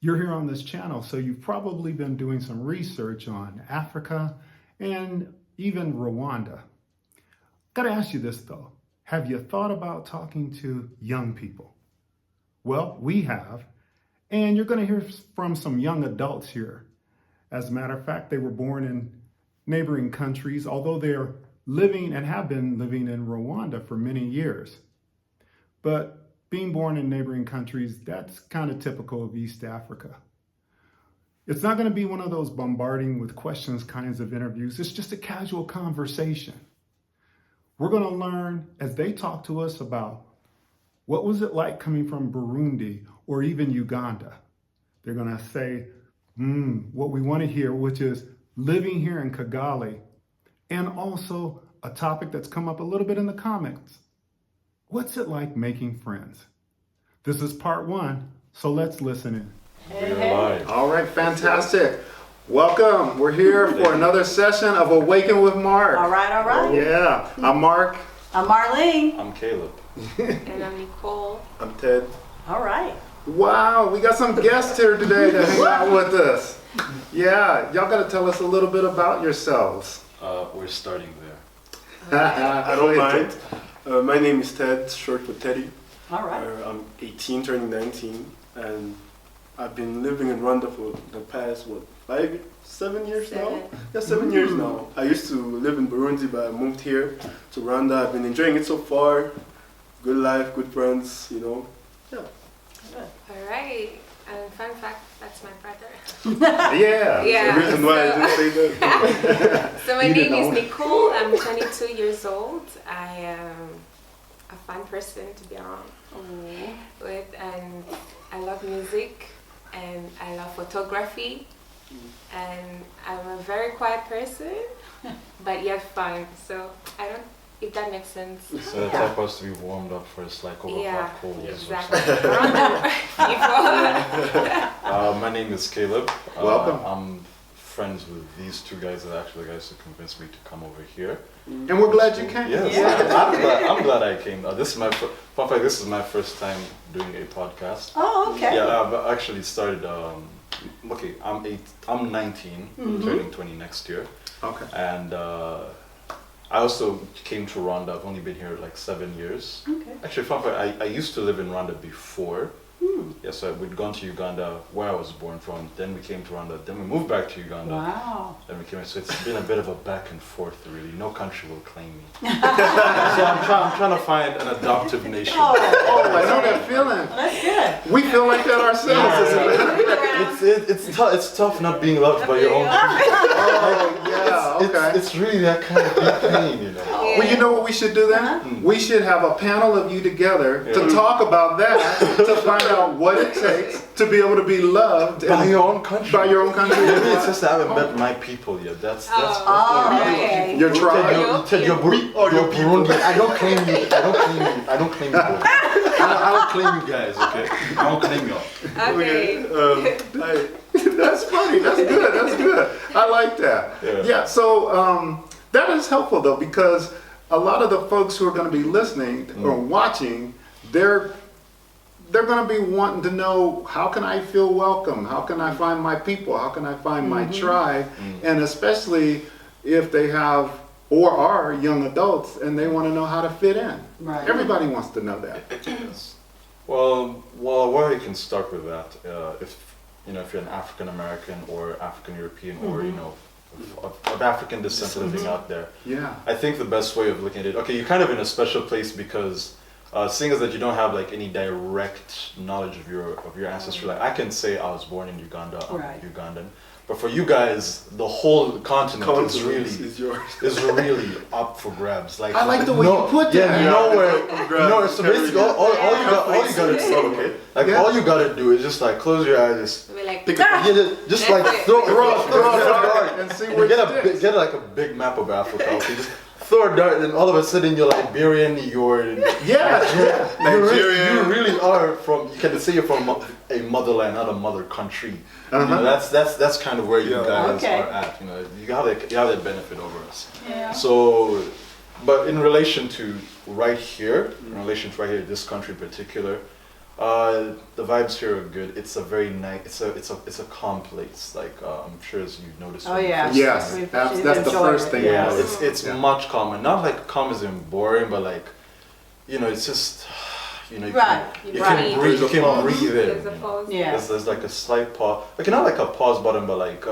You're here on this channel, so you've probably been doing some research on Africa and even Rwanda. Gotta ask you this though, have you thought about talking to young people? Well, we have, and you're gonna hear from some young adults here. As a matter of fact, they were born in neighboring countries, although they're living and have been living in Rwanda for many years. But being born in neighboring countries, that's kind of typical of East Africa. It's not going to be one of those bombarding with questions kinds of interviews. It's just a casual conversation. We're going to learn as they talk to us about what was it like coming from Burundi or even Uganda. They're going to say, what we want to hear, which is living here in Kigali, and also a topic that's come up a little bit in the comments. What's it like making friends? This is part one, so let's listen in. Hey. All right, fantastic. Welcome. We're here for another session of Awaken with Mark. All right. Yeah, I'm Mark. I'm Marlene. I'm Caleb. And I'm Nicole. I'm Ted. All right. Wow, we got some guests here today to hang out with us. Yeah, y'all got to tell us a little bit about yourselves. We're starting there. I don't mind. My name is Ted, short for Teddy. All right. I'm 18, turning 19, and I've been living in Rwanda for the past, 7 years now? Yeah, 7 years now. I used to live in Burundi, but I moved here to Rwanda. I've been enjoying it so far. Good life, good friends, Yeah. All right. And fun fact, that's my brother. Yeah. The reason why I didn't say that. So my You name didn't is know. Nicole. I'm 22 years old. I am a fun person to be around with, and I love music, and I love photography, and I'm a very quiet person, but yet fun. So I don't, if that makes sense. So the type us to be warmed up first, like over Yeah, hot coals. exactly. Around the people. My name is Caleb. Welcome. I'm friends with these two guys that are actually the guys who convinced me to come over here. And we're glad you came. Yes, Yeah. I'm glad I came. This is my fun fact. This is my first time doing a podcast. Oh, okay. Yeah, I've actually started. I'm 19, turning 20 next year, Okay. and I also came to Rwanda. I've only been here like 7 years. Okay. Actually, fun fact, I used to live in Rwanda before. Yeah, so we'd gone to Uganda, where I was born from. Then we came to Rwanda. Then we moved back to Uganda. Wow. Then we came here. So it's been a bit of a back and forth, really. No country will claim me. So I'm trying to find an adoptive nation. Oh, I know that feeling. That's good. We feel like that ourselves. isn't it? It's tough not being loved by your own people. Oh, yeah, okay. It's really that kind of big pain, Well, you know what we should do then? We should have a panel of you together to talk about that, to find out what it takes to be able to be loved By your own country. by your own country. Maybe it's just I haven't met my people yet. That's Okay. Your tribe. Your Burundi. I don't claim you. I don't claim you. Both. I don't claim you guys. Okay. I don't claim y'all. Okay. That's funny. That's good. I like that. Yeah. So that is helpful though, because a lot of the folks who are going to be listening or watching, they're going to be wanting to know, how can I feel welcome? How can I find my people? How can I find my tribe? And especially if they have or are young adults and they want to know how to fit in. Right. Everybody wants to know that. Yes. Well, where you can start with that, if you're an African American or African European or of African descent living out there, Yeah. I think the best way of looking at it, okay, you're kind of in a special place because seeing as that you don't have like any direct knowledge of your ancestry. Like I can say I was born in Uganda, I'm Right. Ugandan, but for you guys, the whole continent is really up for grabs. Like I like the way you put that. Yeah, you know where, so basically all you gotta do, okay, like all you gotta do is just like close your eyes, just We're like, just like throw a dart and see where it sticks. get like a big map of Africa, okay, just throw a dart, and all of a sudden you're Liberian, you're Nigerian. You really are from. You can say you're from a motherland, not a mother country. That's kind of where you guys are at. You have that benefit over us. Yeah. So, but in relation to right here, this country in particular, The vibes here are good. It's a very nice. It's a calm place. Like I'm sure as you noticed. Oh when you yeah. first Yes, came. that's the first thing. Yeah, I noticed. it's Yeah. much calmer. Not like calm as in boring, but like, it's just, you Right. can, you Right. can breathe. You can breathe in. There's a pause. Yeah. There's like a slight pause. Like not like a pause button, but like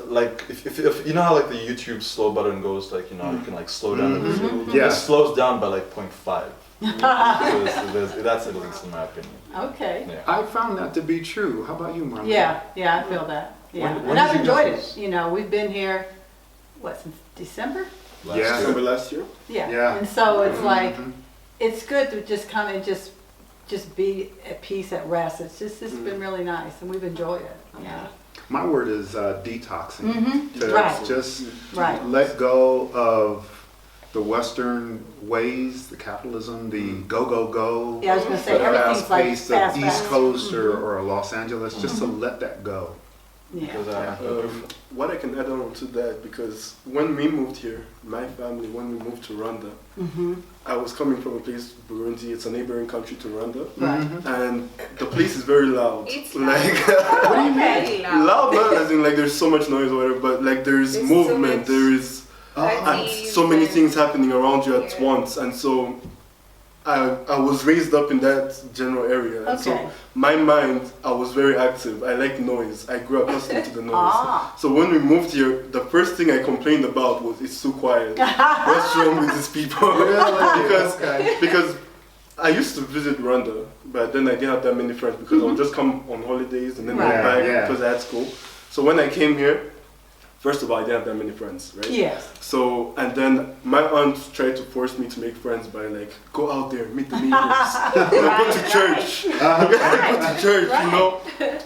like if you know how like the YouTube slow button goes, like you can like slow down the video. Yeah. It slows down by like 0.5. So that's at least in my opinion. Okay. Yeah. I found that to be true. How about you, Marlon? Yeah, I feel that. Yeah, When and I've did you enjoyed guys- it. We've been here, since December? Last Yeah. year. Remember last year? Yeah. Yeah. And so it's like, Mhm. it's good to just come and just be at peace, at rest. It's been really nice, and we've enjoyed it. Yeah. My word is detoxing. Mm-hmm. To Right. just Right. let go of the Western ways, the capitalism, the go. Yeah, I was gonna say, the everything's fast like pace fast, of East fast. Coast or Los Angeles, just to let that go. Yeah. Because, What I can add on to that, because when we moved here, my family, when we moved to Rwanda, Mm-hmm. I was coming from a place, Burundi, it's a neighboring country to Rwanda, Right. and the place is very loud. It's like What do you mean? loud, not as in like there's so much noise or whatever, but like there's There's so movement, much there is and so many things happening around you at Yeah. once, and so I was raised up in that general area, and so Okay. my mind, I was very active. I like noise. I grew accustomed to the noise. Ah. So when we moved here, the first thing I complained about was it's too quiet. What's wrong with these people? because I used to visit Rwanda, but then I didn't have that many friends because I would just come on holidays and then go Right. back Yeah. because I had school. So when I came here, first of all, I didn't have that many friends, right? Yes. So, and then my aunt tried to force me to make friends by like, go out there, meet the neighbors, go to church, go to church,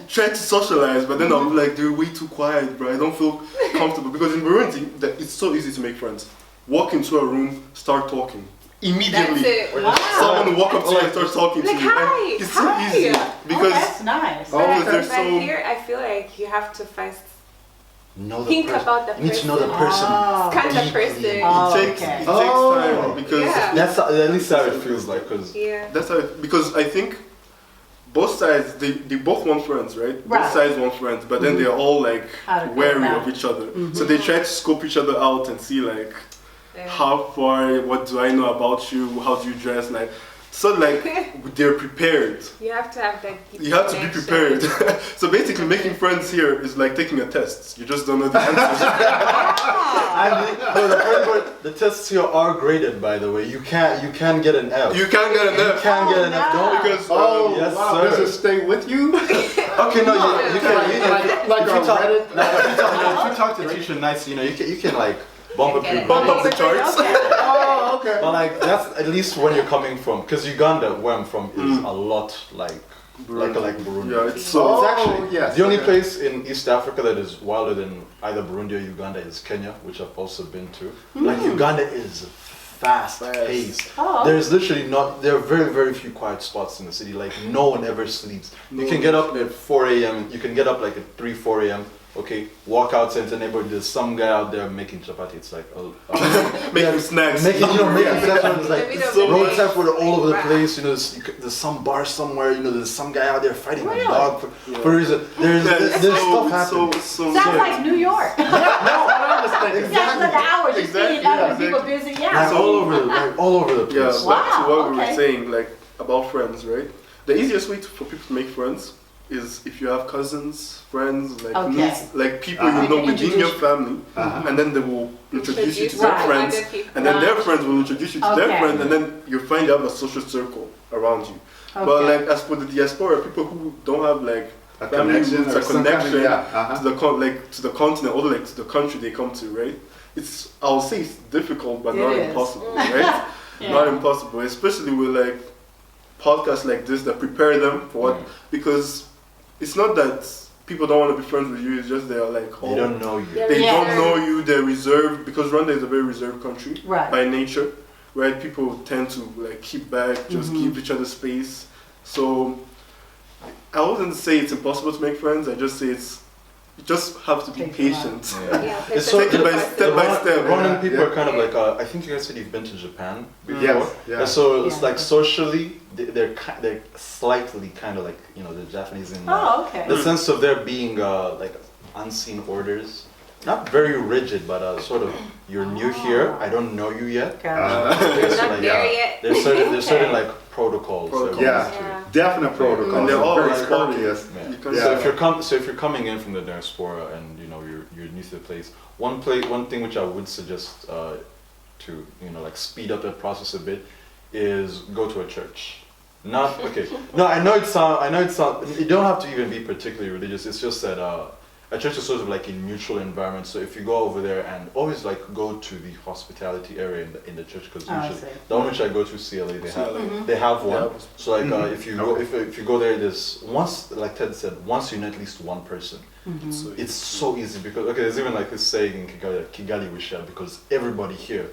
try to socialize. But then I'll be like, they're way too quiet, bro. I don't feel comfortable. Because in Burundi, it's so easy to make friends. Walk into a room, start talking. Immediately. That's it. Wow. Someone will walk up to you and start talking Like, to you. hi, And it's so hi. easy. Because Oh, that's nice. Oh, because they're But so... here, I feel like you have to first know the think person. about the You need to know the person. Oh. kind of deeply. person. Oh, It takes okay. time because Yeah. That's at least how it feels like, because Yeah. that's how because I think both sides they both want friends, right? Both Right. sides want friends, but then they're all like How to go wary about of it. each other. So they try to scope each other out and see like Yeah. how far, what do I know about you, how do you dress, like so like they're prepared. You have to have that deep You have to be connection. prepared. So basically making friends here is like taking a test. You just don't know the answers. the funny part, the tests here are graded, by the way. You can get an F. You can't get You enough. can get an F. no. Don't Because Oh, Yes, wow. sir. Does it stay with you? Okay, no, you can. Like if a you talk, Reddit? no, if you talk to the teacher nice, you can like bump up Get your it. bump up the charts. Oh, okay. But like that's at least when you're coming from, because Uganda, where I'm from, is a lot like Burundi. Yeah, it's So so it's actually yes, the only okay. place in East Africa that is wilder than either Burundi or Uganda is Kenya, which I've also been to. Like Uganda is fast paced. Oh. There's literally there are very, very few quiet spots in the city. Like no one ever sleeps. You can get up at 4 a.m. You can get up like at 3, 4 a.m. Okay, walk outside the neighborhood. There's some guy out there making chapati. It's like making snacks. making snacks. It's like The middle of so the road day. traffic all over the Wow. place. There's some bar somewhere. There's some guy out there fighting Really? a dog for a reason. There's stuff happening. So Sounds like New York. Exactly. That's an hour just Exactly, being other yeah, people exactly. busy. Yeah. all over the Yeah, place. back to Wow, what we were okay. saying, like about friends, right? The easiest way for people to make friends is if you have cousins, friends, like Okay. niece, like people Uh-huh. you know You can within your introduce- family, Uh-huh. and then they will introduce you to Introduce their Right. friends, other people. and then their Right. friends will introduce you to their Okay. friends, and then you find you have a social circle around you. But Okay. like as for the diaspora, people who don't have like A family connection roots, or a some kind of- connection yeah, uh-huh. to the to the continent or like to the country they come to, right? It's I'll say it's difficult, but It not is. impossible, right? Yeah. Not impossible, especially with like podcasts like this that prepare them for what because it's not that people don't want to be friends with you, it's just they are like They don't know you. Yeah. they Yeah. don't know you, they're reserved because Rwanda is a very reserved country Right. by nature, right? People tend to like keep back, just give each other space. So I wouldn't say it's impossible to make friends, I just say it's You just have to be Takes a lot. patient. Yeah. Yeah, It's so Take it by person- step by step. Rwandan people Yeah. are kind of like I think you guys said you've been to Japan before. Yes, yeah. And so it's Yeah. like socially they're slightly kind of like the Japanese in Oh, okay. the sense of there being like unseen orders, not very rigid, but sort of you're new here. I don't know you yet. Gotcha. You're So, not like, there yeah. yet. There's certain Okay. like protocols. that Protocols. go Yeah. into it. Yeah. Definite protocol. And they're all very like courteous. Yeah. You can Yeah. So if you're coming in from the diaspora and you're new to the place, one thing which I would suggest to like speed up that process a bit is go to a church. Not okay. No, I know it sound. You don't have to even be particularly religious. It's just that a church is sort of like a neutral environment. So if you go over there and always like go to the hospitality area in the church, because Oh, I usually see. the one which I go to CLA they have one. Yeah. So like if you go if you go there, there's once like Ted said, once you know at least one person. So It's so easy because there's even like this saying in Kigali we share because everybody here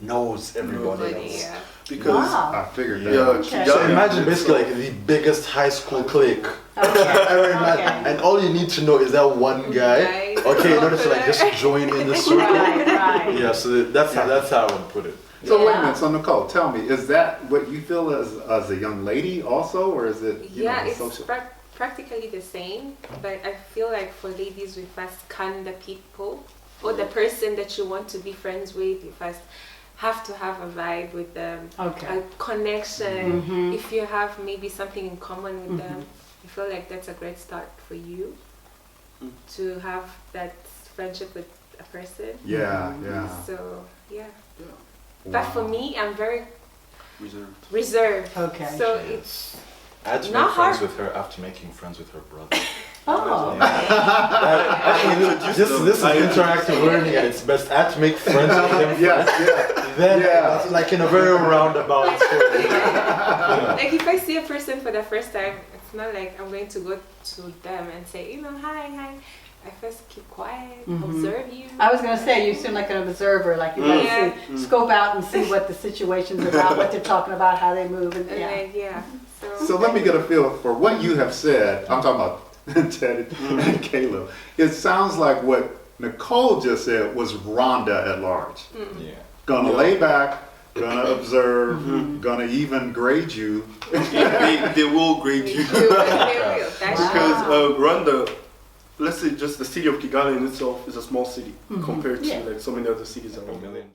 knows everybody Nobody, else. yeah. because Wow. I figured that. yeah, Okay. So Kigali- imagine basically like the biggest high school clique ever imagined, Okay. and all you need to know is that one guy. Guy. Okay, in order to like just join in the circle. Right, right. Yeah, so that's how I would put it. So wait a Yeah. minute. So Nicole, tell me, is that what you feel as a young lady also, or is it Yeah, it's social? practically the same, but I feel like for ladies, we first scan the people or the person that you want to be friends with. You first have to have a vibe with them, Okay. a connection. Mhm. If you have maybe something in common with them, I feel like that's a great start for you to have that friendship with a person. Yeah, yeah. So yeah, Yeah. but for Wow. me, I'm very reserved. reserved. Okay. So it's I had to Not make friends hard. with her after making friends with her brother. Oh. This is interactive learning at its best. I had to make friends with him. Yes, yeah. Then, Yeah. like in a very roundabout story. like if I see a person for the first time, it's not like I'm going to go to them and say, hi. I first keep quiet, observe you. I was going to say, you seem like an observer, like you like Yeah. to scope out and see what the situation's about, what they're talking about, how they move, and And yeah. then, yeah. So let me get a feel for what you have said. I'm talking about Ted and Caleb. It sounds like what Nicole just said was Rwanda at large. Yeah. Gonna lay back, gonna observe, gonna even grade you. they will grade you. They will. That's Wow. Because Rwanda, let's say just the city of Kigali in itself is a small city compared to Yeah. like so many other cities A around. million.